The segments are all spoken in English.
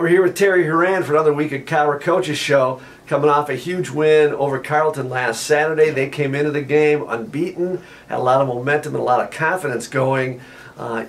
we're here with Terry Horan for another week of Cobber Coaches Show, coming off a huge win over Carleton last Saturday. They came into the game unbeaten, had a lot of momentum and a lot of confidence going.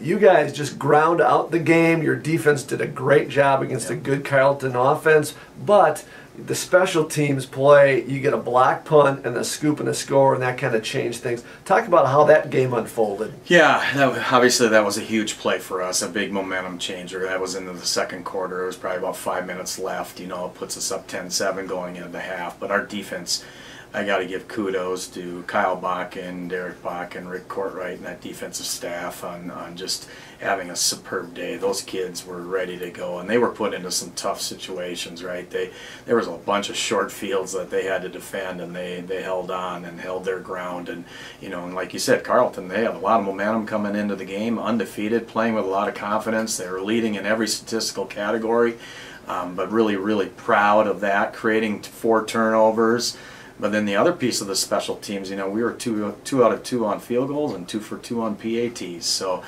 You guys just ground out the game. Your defense did a great job against a good Carleton offense, but the special teams play, you get a block punt and a scoop and a score, and that kind of changed things. Talk about how that game unfolded. Yeah, obviously that was a huge play for us, a big momentum changer. That was into the second quarter. It was probably about 5 minutes left. You know, it puts us up 10-7 going into the half. But our defense, I got to give kudos to Kyle Bach and Derek Bach and Rick Courtwright and that defensive staff on just having a superb day. Those kids were ready to go, and they were put into some tough situations, right? There was a bunch of short fields that they had to defend, and they held on and held their ground. And, you know, and like you said, Carleton, they had a lot of momentum coming into the game, undefeated, playing with a lot of confidence. They were leading in every statistical category, but really proud of that, creating 4 turnovers. But then the other piece of the special teams, you know, we were 2 out of 2 on field goals and 2 for 2 on PATs. So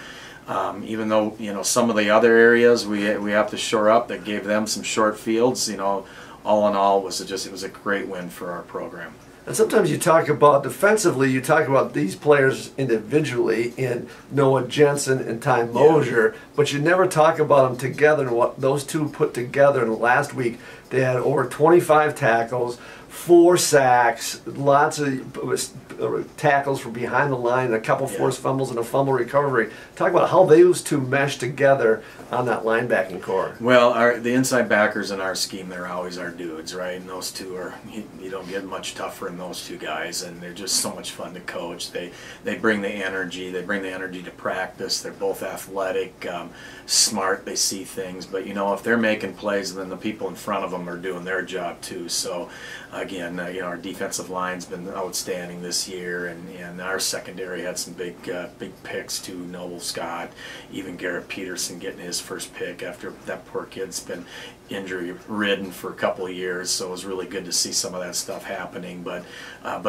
even though, you know, some of the other areas we have to shore up that gave them some short fields, you know, all in all, it was a great win for our program. And sometimes you talk about defensively, you talk about these players individually in Noah Jenson and Ty Moser, but you never talk about them together and what those two put together. And last week they had over 25 tackles, 4 sacks, lots of tackles from behind the line, and a couple forced fumbles and a fumble recovery. Talk about how those two mesh together on that linebacking core. Well, the inside backers in our scheme, they're always our dudes, right? And those two are, you don't get much tougher than those two guys, and they're just so much fun to coach. They bring the energy. They bring the energy to practice. They're both athletic, smart. They see things, but you know, if they're making plays, then the people in front of them are doing their job too. So again, you know, our defensive line's been outstanding this year, and our secondary had some big picks too. Noble Scott, even Garrett Peterson getting his first pick after that poor kid's been injury ridden for a couple of years. So it was really good to see some of that stuff happening. But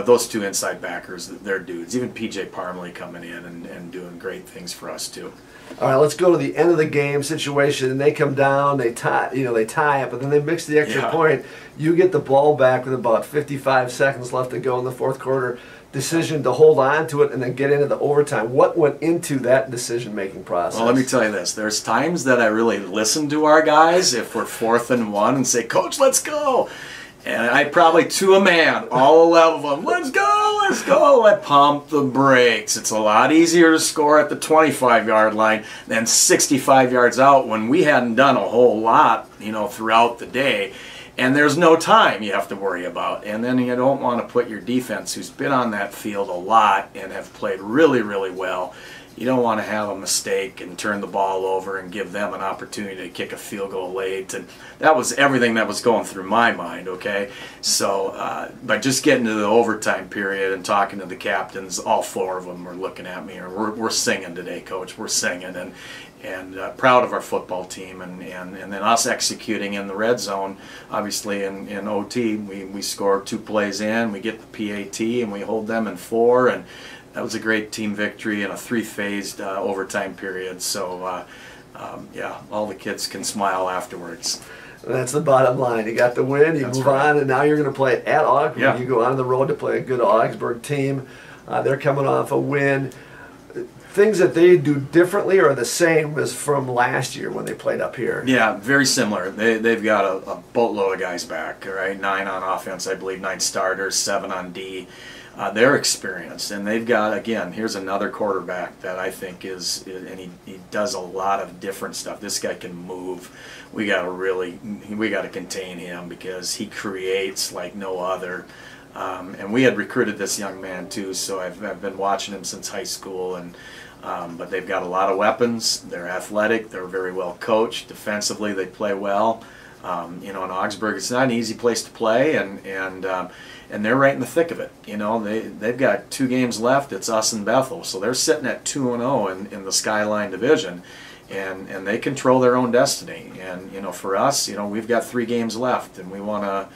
those 2 inside backers, they're dudes. Even PJ Parmley coming in and doing great things for us too. All right, let's go to the end of the game situation, and they come down, they tie it, but then they mix the extra point. You get the ball back with about 55 seconds left to go in the fourth quarter. Decision to hold on to it and then get into the overtime. What went into that decision-making process? Well, let me tell you this. There's times that I really listen to our guys if we're 4th and 1 and say, "Coach, let's go." And I probably, to a man, all 11 of them, let's go, I pump the brakes. It's a lot easier to score at the 25-yard line than 65 yards out when we hadn't done a whole lot, you know, throughout the day. And there's no time you have to worry about. And then you don't want to put your defense, who's been on that field a lot and have played really well, you don't want to have a mistake and turn the ball over and give them an opportunity to kick a field goal late. And that was everything that was going through my mind, okay? So, by just getting to the overtime period and talking to the captains, all 4 of them were looking at me, or we're singing today, Coach, we're singing. And proud of our football team, and then us executing in the red zone. Obviously in OT, we score 2 plays in, we get the PAT, and we hold them in 4, and that was a great team victory in a 3-phased overtime period. So yeah, all the kids can smile afterwards. That's the bottom line. You got the win, you move on, and now you're going to play at Augsburg. Yeah. You go on the road to play a good Augsburg team. They're coming off a win. Things that they do differently or the same as from last year when they played up here? Yeah, very similar. They've got a boatload of guys back, right? 9 on offense, I believe, 9 starters, 7 on D. They're experienced, and they've got, again, here's another quarterback that I think and he does a lot of different stuff. This guy can move. We got to contain him because he creates like no other. And we had recruited this young man too, so I've been watching him since high school, and but they've got a lot of weapons. They're athletic. They're very well coached. Defensively, they play well. You know, in Augsburg, it's not an easy place to play, and they're right in the thick of it. You know, they've got 2 games left. It's us and Bethel, so they're sitting at 2-0 in the Skyline Division, and they control their own destiny. And you know, for us, you know, we've got 3 games left, and we want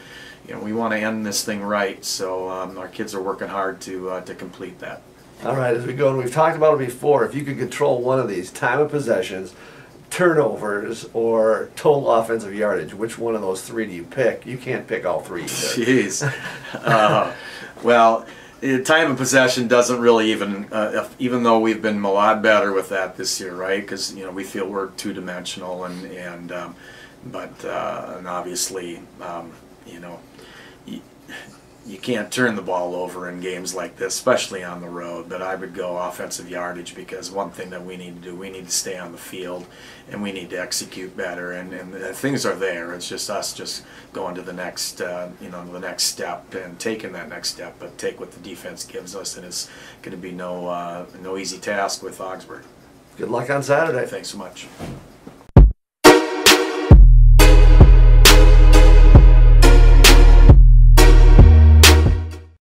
to end this thing right. So our kids are working hard to complete that. All right, as we go, and we've talked about it before, if you could control one of these, time of possessions, turnovers or total offensive yardage? Which one of those three do you pick? You can't pick all three either. Jeez. Well, time of possession doesn't really even though we've been a lot better with that this year, right? Because we feel we're two-dimensional, and obviously you can't turn the ball over in games like this, especially on the road. But I would go offensive yardage, because one thing that we need to do, we need to stay on the field, and we need to execute better. And things are there. It's just us just going to the next, the next step and taking that next step. But take what the defense gives us, and it's going to be no easy task with Augsburg. Good luck on Saturday. Thanks so much.